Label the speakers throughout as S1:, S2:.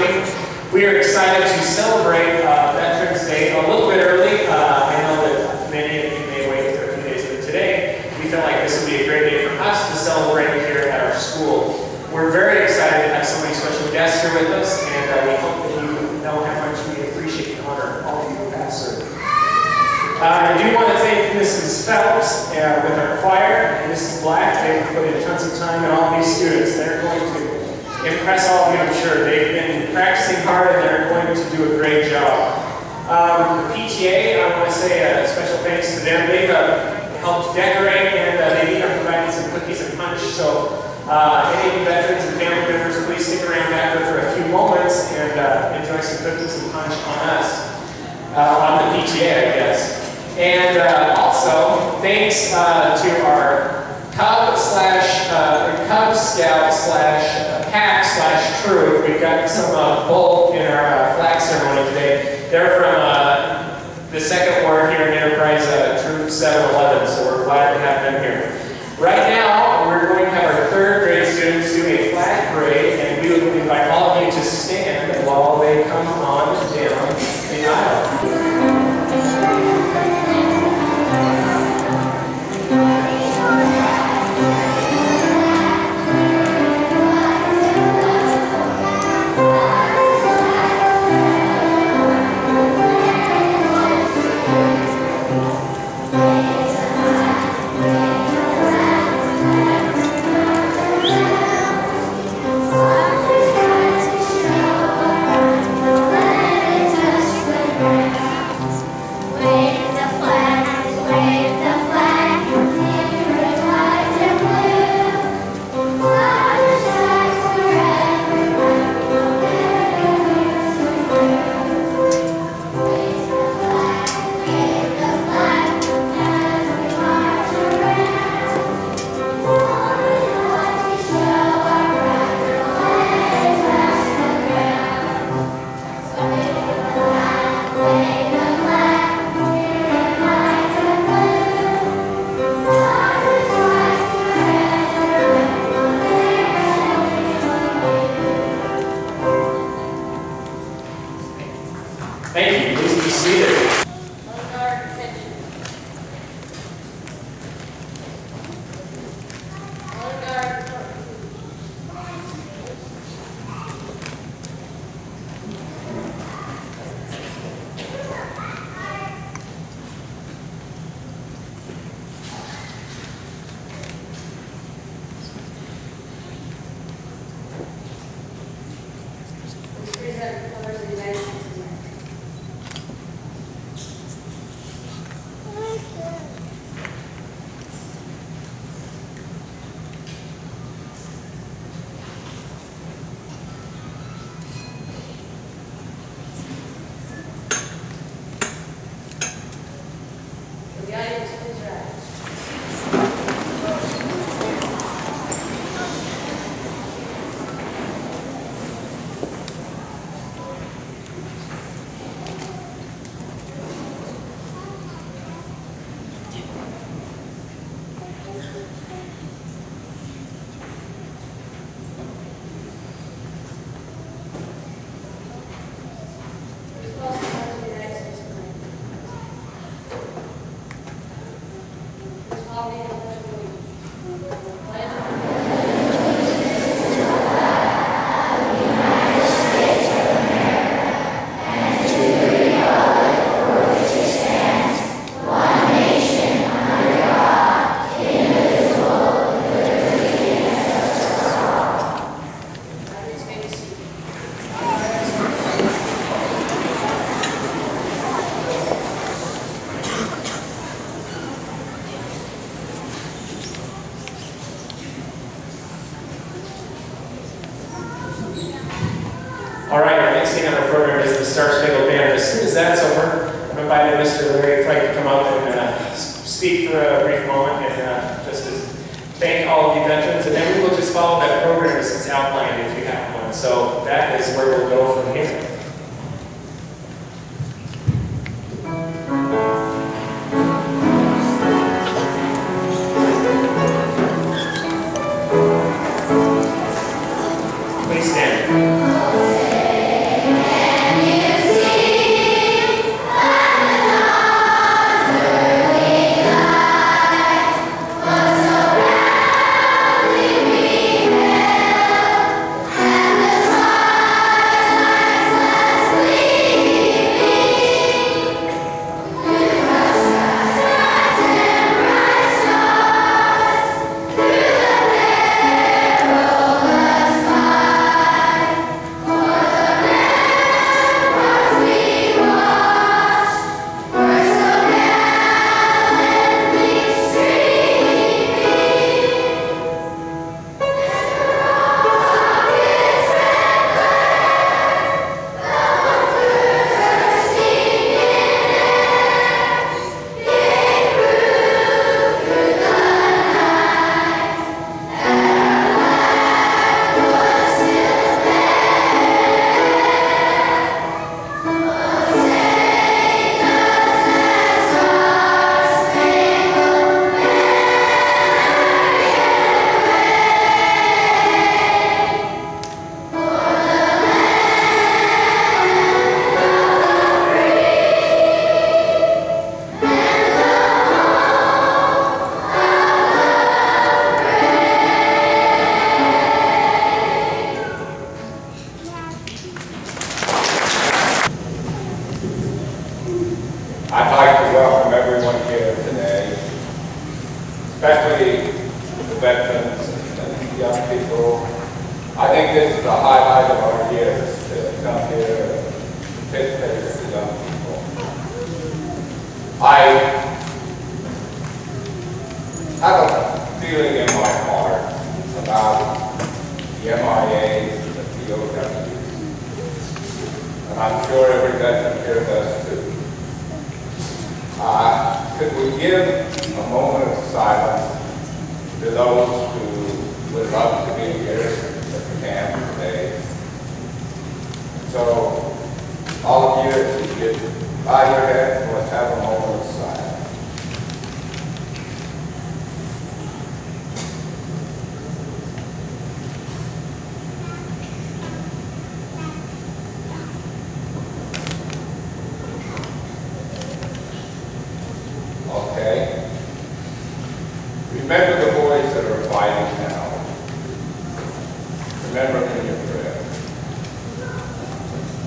S1: morning. We are excited to celebrate Veterans Day a little bit early. I know that many of you may wait for a few days, but today we felt like this would be a great day for us to celebrate here at our school. We're very excited to have so many special guests here with us, and we hope that you know how much we appreciate and honor all of you who have served. I do want to thank Mrs. Phelps with our choir and Mrs. Black. They've put in tons of time, and all these students. They're going to impress all of you, I'm sure. They've been practicing hard, and they're going to do a great job. The PTA, I want to say a special thanks to them. They've helped decorate, and they've even provided some cookies and punch. So any of you veterans and family members, please stick around back there for a few moments and enjoy some cookies and punch on us. On the PTA, I guess. And also, thanks to our Cub Scout / Pack / Troop. We've got some both in our flag ceremony today. They're from the 2nd Ward here in Enterprise Troop 711, so we're glad to have them here. Right now, we're going to have our 3rd grade students do a flag parade, and we would invite all of you to stand while they come on down the aisle. Speak for a brief moment and just to thank all of you veterans, and then we will just follow that program as it's outlined if you have one. So that is where we'll go from here. Please stand.
S2: and I'm sure every veteran here does too. Could we give a moment of silence to those who would love to be here at the camp today? So, all of you, if you could bow your heads, let's have a moment of silence. Okay. Remember the boys that are fighting now. Remember them in your prayer.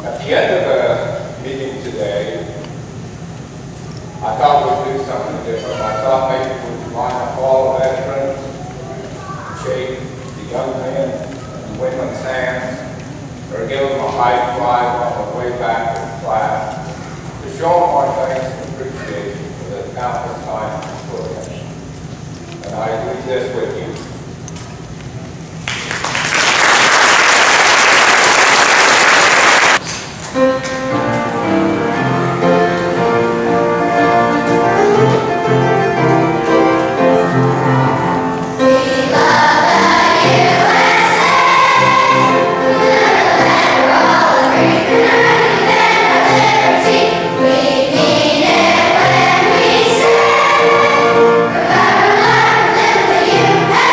S2: At the end of the meeting today, I thought we'd do something different. I thought maybe we'd line up all the veterans, shake the young men and women's hands, or give them a high five on the way back to class to show them our thanks and appreciation for the countless times for us. And I leave this with you.
S3: You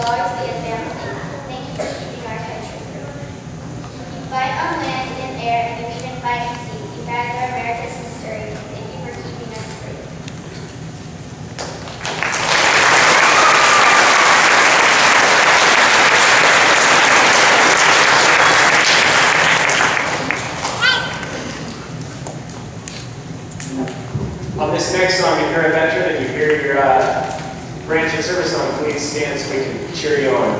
S3: always be a family. Thank you for keeping our country free. You fight on land and air, and you even fight at sea. You guys are America's history. Thank you for keeping us free.
S1: On this next song, if you're a veteran and you hear your branch of service song, please stand so we can cheer you on.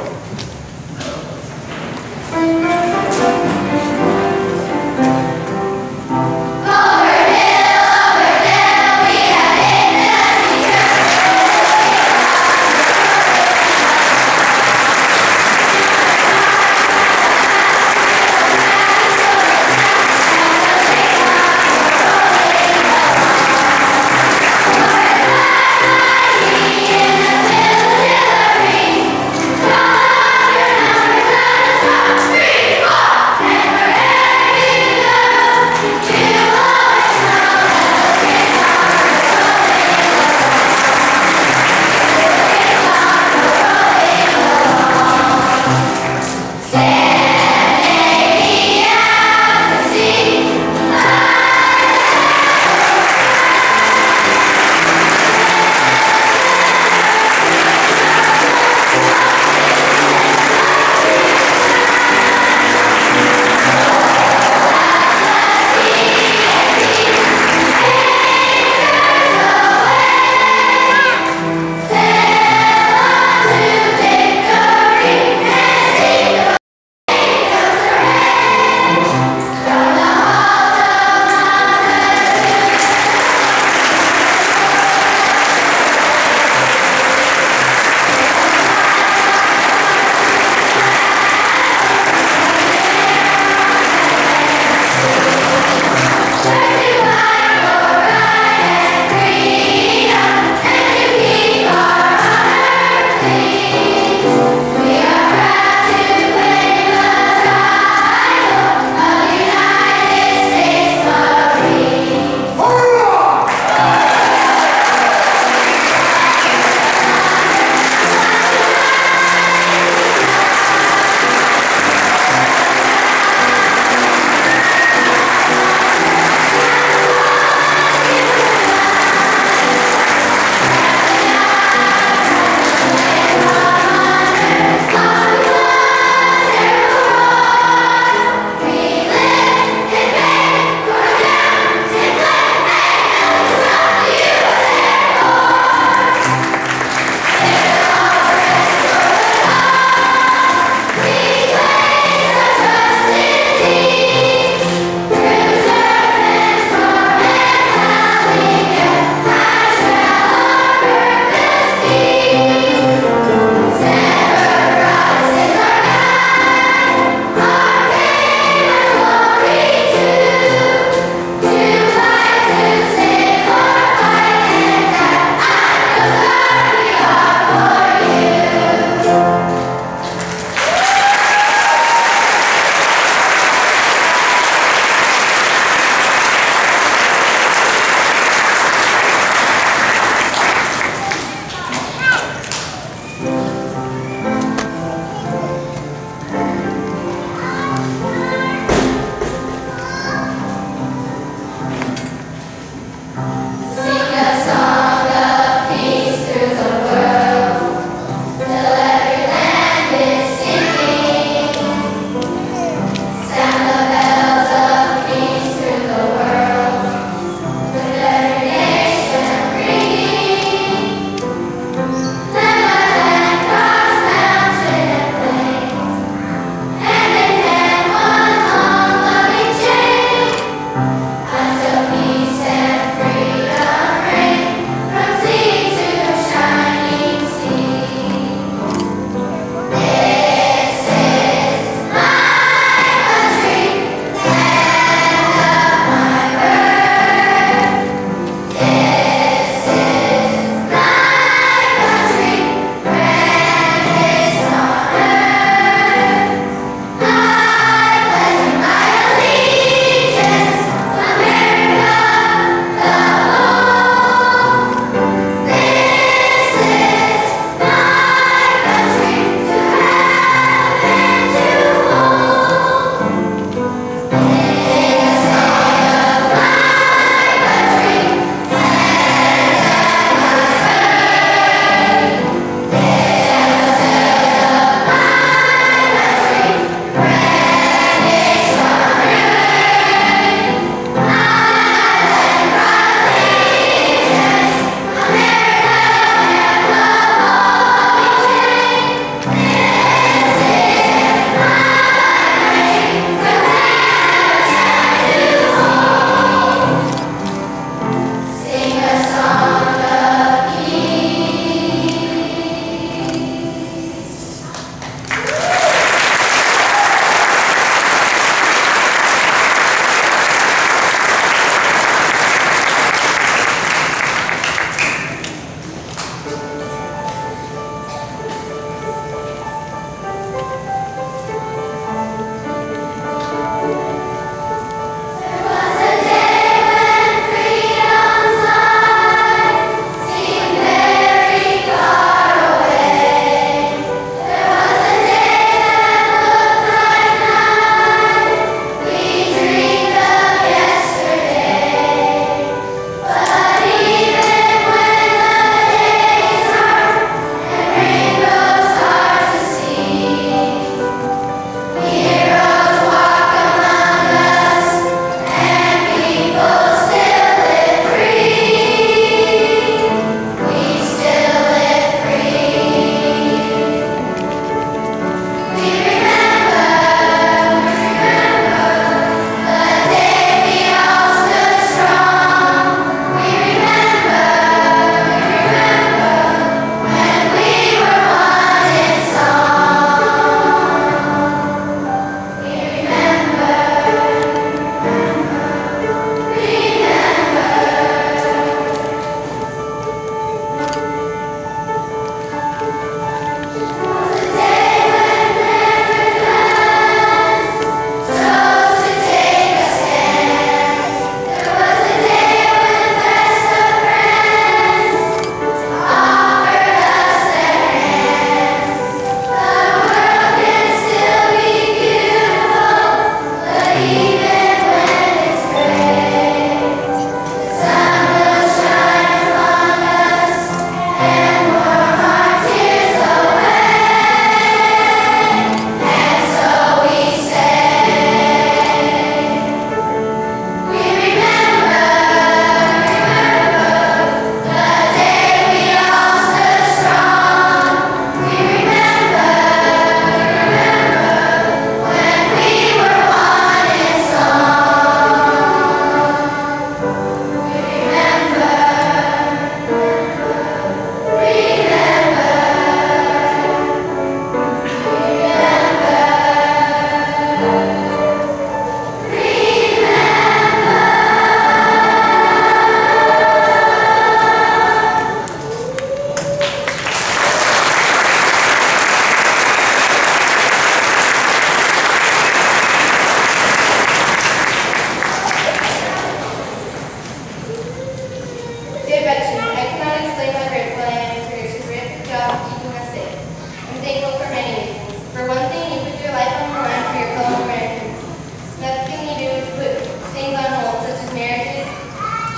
S3: Come on,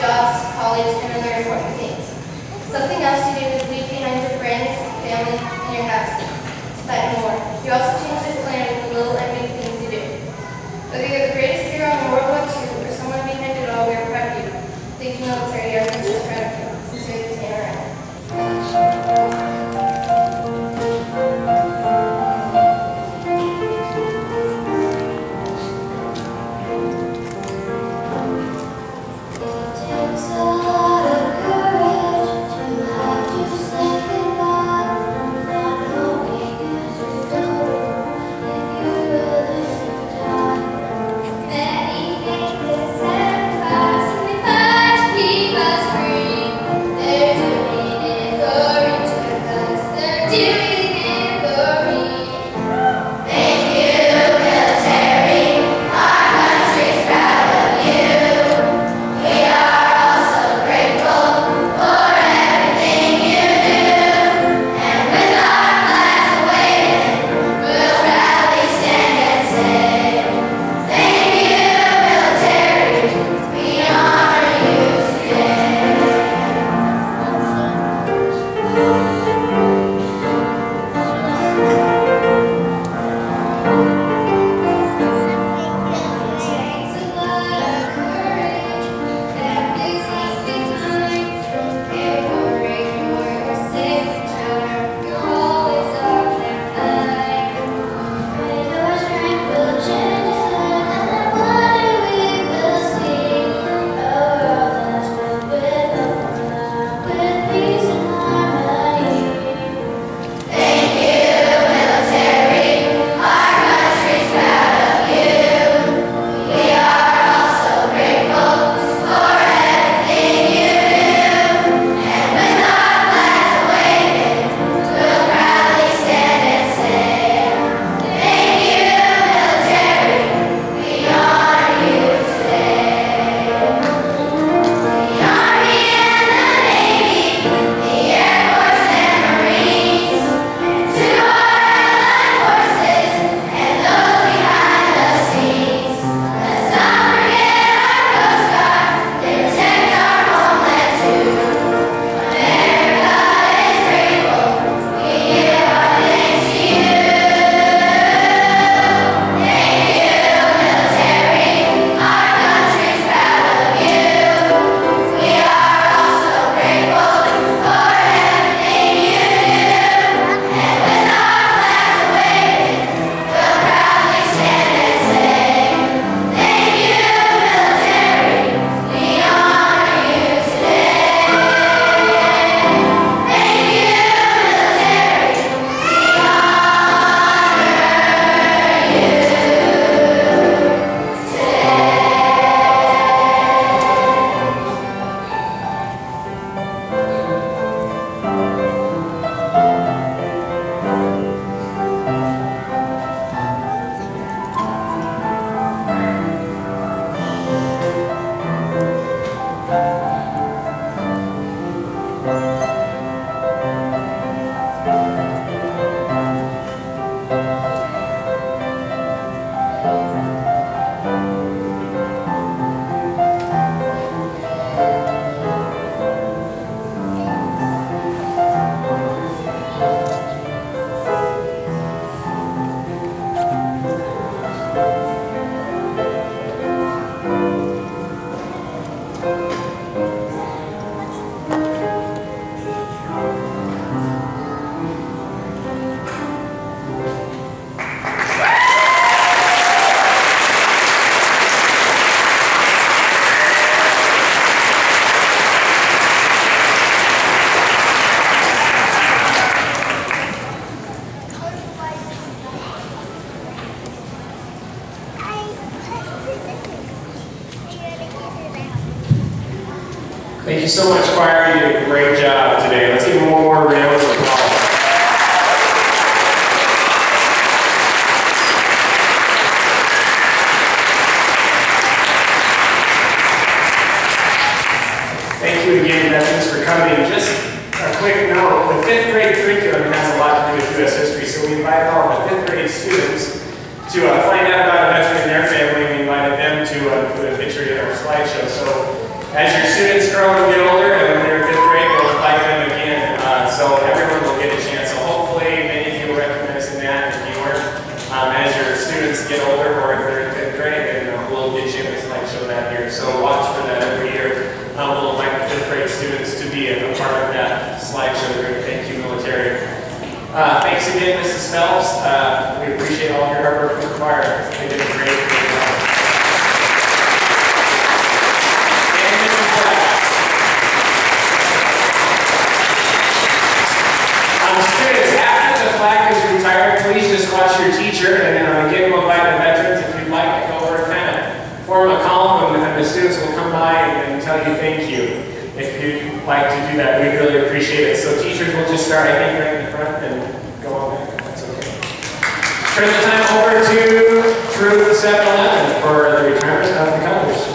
S3: jobs, college, and other important things. Something else you do is leave behind your friends, family, and your house to fight more. You also change this planet with the little and big things you do. Whether you're the greatest hero in World War II or someone behind it all, we are proud of you. Thank you, military. Our country is proud of you. Sincerely, Lieutenant Randall.
S1: Thank you so much, choir. You did a great job today. Let's give one more round of applause. Thank you again, veterans, for coming. Just a quick note, the 5th grade curriculum has a lot to do with U.S. history, so we invite all the 5th grade students to find out about a veteran and their family. We invited them to put a picture in our slideshow. So as your students students grow and get older, and when they're in 5th grade, we'll invite them again. So everyone will get a chance. So hopefully many of you will recognize that if you weren't. As your students get older, or if they're in 5th grade, then we'll get you a slideshow that year. So watch for that every year. We'll invite the 5th grade students to be a part of that slideshow group. Thank you, military. Thanks again, Mrs. Phelps. We appreciate all of your hard work with the choir. They did a great job. And Mrs. Black. Students, after the flag is retired, please just watch your teacher, and then again, we'll invite the veterans if you'd like to go over and kind of form a column, and the students will come by and tell you thank you. If you'd like to do that, we'd really appreciate it. So teachers will just start, I think, right in the front and go on back. That's okay. Turn the time over to Troop 711 for the retirement of the colors.